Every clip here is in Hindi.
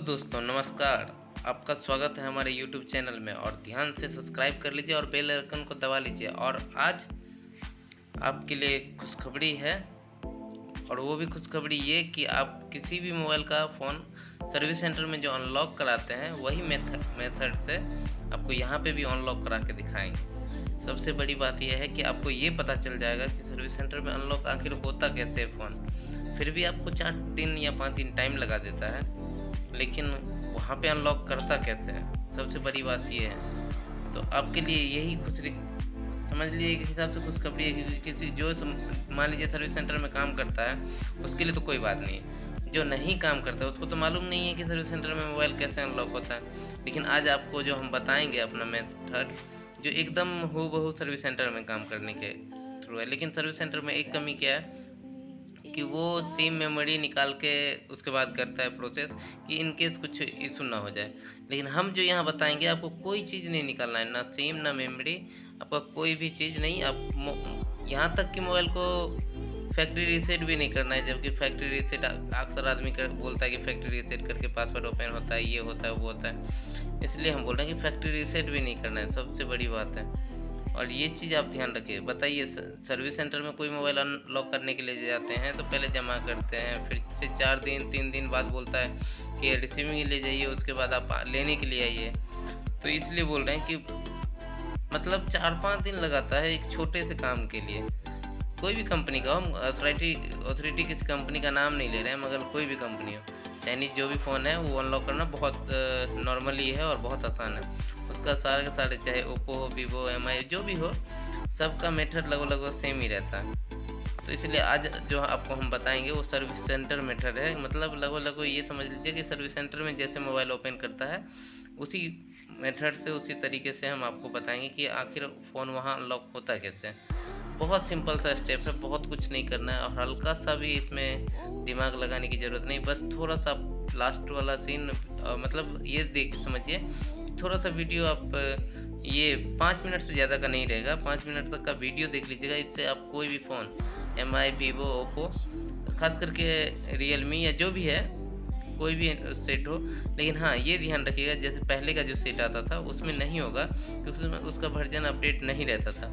दोस्तों नमस्कार। आपका स्वागत है हमारे YouTube चैनल में और ध्यान से सब्सक्राइब कर लीजिए और बेल आइकन को दबा लीजिए। और आज आपके लिए खुशखबरी है, और वो भी खुशखबरी ये कि आप किसी भी मोबाइल का फ़ोन सर्विस सेंटर में जो अनलॉक कराते हैं वही मेथड से आपको यहाँ पे भी अनलॉक करा के दिखाएंगे। सबसे बड़ी बात यह है कि आपको ये पता चल जाएगा कि सर्विस सेंटर में अनलॉक आखिर होता कैसे है फ़ोन। फिर भी आपको 4 दिन या 5 दिन टाइम लगा देता है, लेकिन वहाँ पे अनलॉक करता कैसे है, सबसे बड़ी बात ये है। तो आपके लिए यही समझ लीजिए कि हिसाब से खुशखबरी है कि किसी जो मान लीजिए सर्विस सेंटर में काम करता है उसके लिए तो कोई बात नहीं है। जो नहीं काम करता है उसको तो मालूम नहीं है कि सर्विस सेंटर में मोबाइल कैसे अनलॉक होता है। लेकिन आज आपको जो हम बताएंगे अपना मेथड, जो एकदम हूबहू सर्विस सेंटर में काम करने के थ्रू है। लेकिन सर्विस सेंटर में एक कमी क्या है कि वो सेम मेमोरी निकाल के उसके बाद करता है प्रोसेस कि इनकेस कुछ इशू ना हो जाए। लेकिन हम जो यहाँ बताएंगे आपको कोई चीज़ नहीं निकालना है, ना सेम ना मेमोरी, आपका कोई भी चीज़ नहीं। आप यहाँ तक कि मोबाइल को फैक्ट्री रीसेट भी नहीं करना है, जबकि फैक्ट्री रीसेट अक्सर आदमी बोलता है कि फैक्ट्री रीसेट करके पासवर्ड ओपन होता है, ये होता है, वो होता है। इसलिए हम बोल रहे हैं कि फैक्ट्री रीसेट भी नहीं करना है, सबसे बड़ी बात है। और ये चीज़ आप ध्यान रखिए। बताइए, सर्विस सेंटर में कोई मोबाइल अनलॉक करने के लिए जाते हैं तो पहले जमा करते हैं, फिर से 4 दिन 3 दिन बाद बोलता है कि रिसीविंग ले जाइए, उसके बाद आप लेने के लिए आइए। तो इसलिए बोल रहे हैं कि मतलब 4-5 दिन लगाता है एक छोटे से काम के लिए। कोई भी कंपनी का, हम अथॉरिटी किसी कंपनी का नाम नहीं ले रहे हैं, मगर कोई भी कंपनी हो, चाइनीज जो भी फ़ोन है वो अनलॉक करना बहुत नॉर्मली है और बहुत आसान है। उसका सारे के सारे, चाहे ओप्पो हो, वीवो, MI जो भी हो, सबका मेथड लगभग सेम ही रहता है। तो इसलिए आज जो आपको हम बताएंगे वो सर्विस सेंटर मेथड है। मतलब लगभग ये समझ लीजिए कि सर्विस सेंटर में जैसे मोबाइल ओपन करता है उसी मेथड से, उसी तरीके से हम आपको बताएंगे कि आखिर फ़ोन वहाँ अनलॉक होता कैसे है। बहुत सिंपल सा स्टेप है, बहुत कुछ नहीं करना है और हल्का सा भी इसमें दिमाग लगाने की ज़रूरत नहीं। बस थोड़ा सा लास्ट वाला सीन मतलब ये देख समझिए, थोड़ा सा वीडियो आप ये 5 मिनट से ज़्यादा का नहीं रहेगा, 5 मिनट तक का वीडियो देख लीजिएगा। इससे आप कोई भी फ़ोन, MI, वीवो, ओप्पो, खास करके रियलमी या जो भी है, कोई भी सेट हो। लेकिन हाँ, ये ध्यान रखिएगा जैसे पहले का जो सेट आता था उसमें नहीं होगा, क्योंकि उसमें उसका वर्जन अपडेट नहीं रहता था।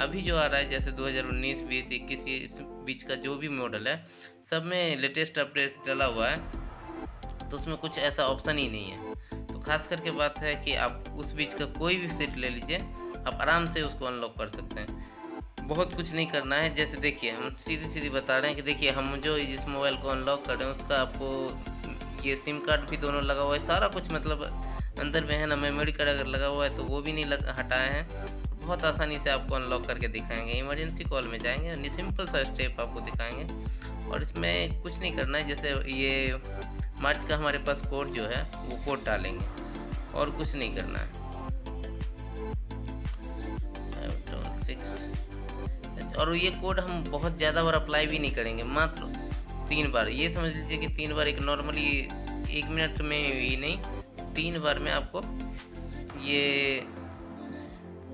अभी जो आ रहा है जैसे 2019, 20, 21, इस बीच का जो भी मॉडल है, सब में लेटेस्ट अपडेट डला हुआ है, तो उसमें कुछ ऐसा ऑप्शन ही नहीं है। तो खास करके बात है कि आप उस बीच का कोई भी सेट ले लीजिए, आप आराम से उसको अनलॉक कर सकते हैं। बहुत कुछ नहीं करना है। जैसे देखिए, हम सीधी बता रहे हैं कि देखिए, हम जो इस मोबाइल को अनलॉक कर रहे हैं उसका आपको ये सिम कार्ड भी दोनों लगा हुआ है, सारा कुछ मतलब अंदर में है ना। मेमोरी कार्ड अगर लगा हुआ है तो वो भी नहीं हटाए हैं। बहुत आसानी से आपको अनलॉक करके दिखाएंगे। इमरजेंसी कॉल में जाएंगे, सिंपल सा स्टेप आपको दिखाएंगे और इसमें कुछ नहीं करना है। जैसे ये मार्च का हमारे पास कोड जो है वो कोड डालेंगे और कुछ नहीं करना है। 6 और ये कोड हम बहुत ज़्यादा बार अप्लाई भी नहीं करेंगे, मात्र 3 बार। ये समझ लीजिए कि 3 बार, एक नॉर्मली 1 मिनट में ही नहीं, 3 बार में आपको ये,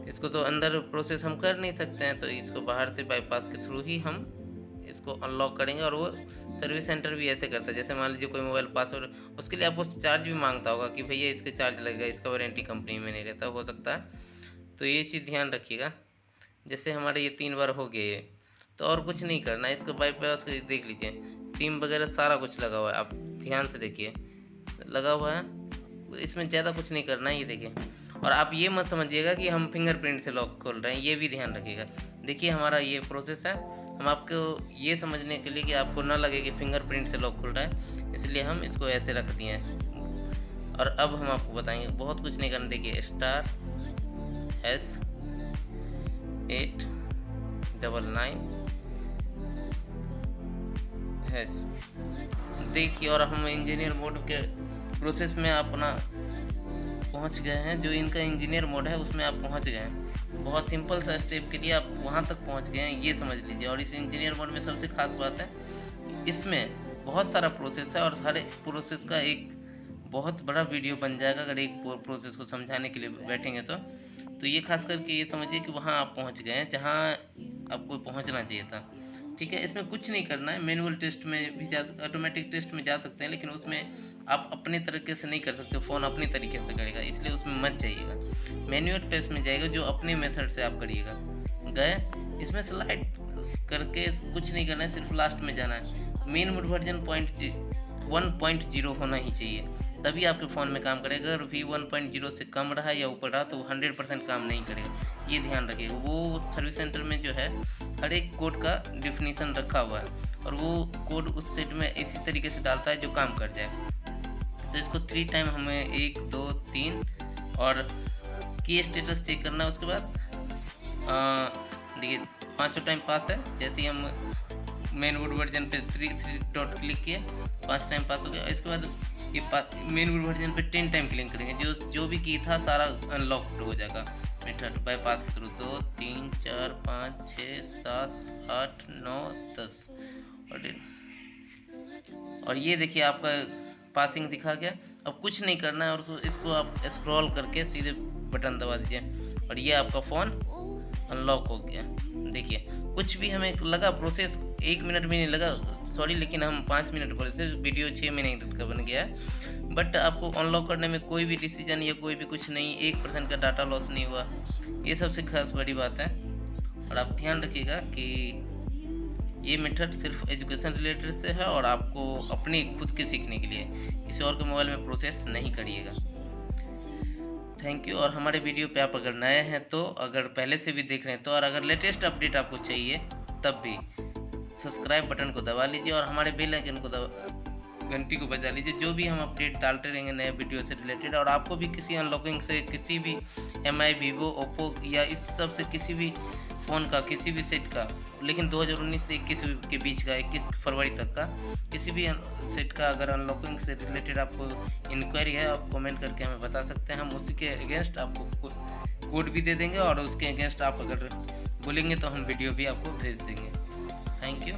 इसको तो अंदर प्रोसेस हम कर नहीं सकते हैं, तो इसको बाहर से बाईपास के थ्रू ही हम इसको अनलॉक करेंगे। और वो सर्विस सेंटर भी ऐसे करता है, जैसे मान लीजिए कोई मोबाइल पासवर्ड, उसके लिए आपको चार्ज भी मांगता होगा कि भैया इसके चार्ज लगेगा, इसका वारंटी कंपनी में नहीं रहता, हो सकता है। तो ये चीज़ ध्यान रखिएगा। जैसे हमारे ये 3 बार हो गए, तो और कुछ नहीं करना है। इसको बाईपास देख लीजिए, सिम वगैरह सारा कुछ लगा हुआ है, आप ध्यान से देखिए, लगा हुआ है। इसमें ज़्यादा कुछ नहीं करना है, ये देखिए। और आप ये मत समझिएगा कि हम फिंगरप्रिंट से लॉक खोल रहे हैं, ये भी ध्यान रखिएगा। देखिए, हमारा ये प्रोसेस है, हम आपको ये समझने के लिए कि आपको ना लगे कि फिंगरप्रिंट से लॉक खुल रहा है, इसलिए हम इसको ऐसे रख दिए हैं। और अब हम आपको बताएंगे, बहुत कुछ नहीं करना। देखिए, *S899#, देखिए। और हम इंजीनियर मोड के प्रोसेस में अपना पहुंच गए हैं। जो इनका इंजीनियर मोड है उसमें आप पहुंच गए हैं। बहुत सिंपल सा स्टेप के लिए आप वहां तक पहुंच गए हैं, ये समझ लीजिए। और इस इंजीनियर मोड में सबसे खास बात है, इसमें बहुत सारा प्रोसेस है और सारे प्रोसेस का एक बहुत बड़ा वीडियो बन जाएगा अगर एक प्रोसेस को समझाने के लिए बैठेंगे तो ये खास करके ये समझिए कि वहाँ आप पहुँच गए हैं जहाँ आपको पहुँचना चाहिए था। ठीक है, इसमें कुछ नहीं करना है। मैनुअल टेस्ट में भी ऑटोमेटिक टेस्ट में जा सकते हैं, लेकिन उसमें आप अपने तरीके से नहीं कर सकते, फ़ोन अपने तरीके से करेगा, इसलिए उसमें मत जाइएगा। मैनुअल टेस्ट में जाएगा जो अपने मेथड से आप करिएगा। गए, इसमें स्लाइड करके कुछ नहीं करना है, सिर्फ लास्ट में जाना है। मेन मोड वर्जन 1.0 होना ही चाहिए, तभी आपके फ़ोन में काम करेगा। अगर भी 1.0 से कम रहा या ऊपर रहा तो 100% काम नहीं करेगा, ये ध्यान रखिएगा। वो सर्विस सेंटर में जो है हर एक कोड का डिफिनीसन रखा हुआ है और वो कोड उस सेट में इसी तरीके से डालता है जो काम कर जाए। तो इसको 3 टाइम हमें 1 2 3 और की स्टेटस चेक करना है। उसके बाद देखिए 5 टाइम पास है। जैसे ही हम मेन वुड वर्जन पे 3 डॉट क्लिक किए, 5 टाइम पास हो गया। इसके बाद ये मेन वुड वर्जन पे 10 टाइम क्लिक करेंगे, जो भी की था सारा अनलॉक हो जाएगा मेथड बाय पास के थ्रू। 2 3 4 5 6 7 8 9 10 और ये देखिए आपका पासिंग दिखा गया। अब कुछ नहीं करना है और इसको आप स्क्रॉल करके सीधे बटन दबा दीजिए और ये आपका फ़ोन अनलॉक हो गया। देखिए कुछ भी हमें लगा प्रोसेस 1 मिनट भी नहीं लगा, सॉरी, लेकिन हम 5 मिनट बोले थे, वीडियो 6 मिनट का बन गया है। बट आपको अनलॉक करने में कोई भी डिसीजन या कोई भी कुछ नहीं, 1% का डाटा लॉस नहीं हुआ, ये सबसे खास बड़ी बात है। और आप ध्यान रखिएगा कि ये मेथड सिर्फ एजुकेशन रिलेटेड से है और आपको अपने खुद के सीखने के लिए, किसी और के मोबाइल में प्रोसेस नहीं करिएगा। Thank you. और हमारे वीडियो पे आप अगर नए हैं तो, अगर पहले से भी देख रहे हैं तो, और अगर लेटेस्ट अपडेट आपको चाहिए तब भी सब्सक्राइब बटन को दबा लीजिए और हमारे बेल आइकन को घंटी को बजा लीजिए। जो भी हम अपडेट डालते रहेंगे नए वीडियो से रिलेटेड, और आपको भी किसी अनलॉकिंग से, किसी भी MI वीवो ओप्पो या इस सब से किसी भी फ़ोन का, किसी भी सेट का, लेकिन 2019 से 21 के बीच का, 21 फरवरी तक का किसी भी सेट का अगर अनलॉकिंग से रिलेटेड आपको इंक्वायरी है, आप कमेंट करके हमें बता सकते हैं। हम उसी के अगेंस्ट आपको कोड भी दे देंगे और उसके अगेंस्ट आप अगर बोलेंगे तो हम वीडियो भी आपको भेज देंगे। Thank you.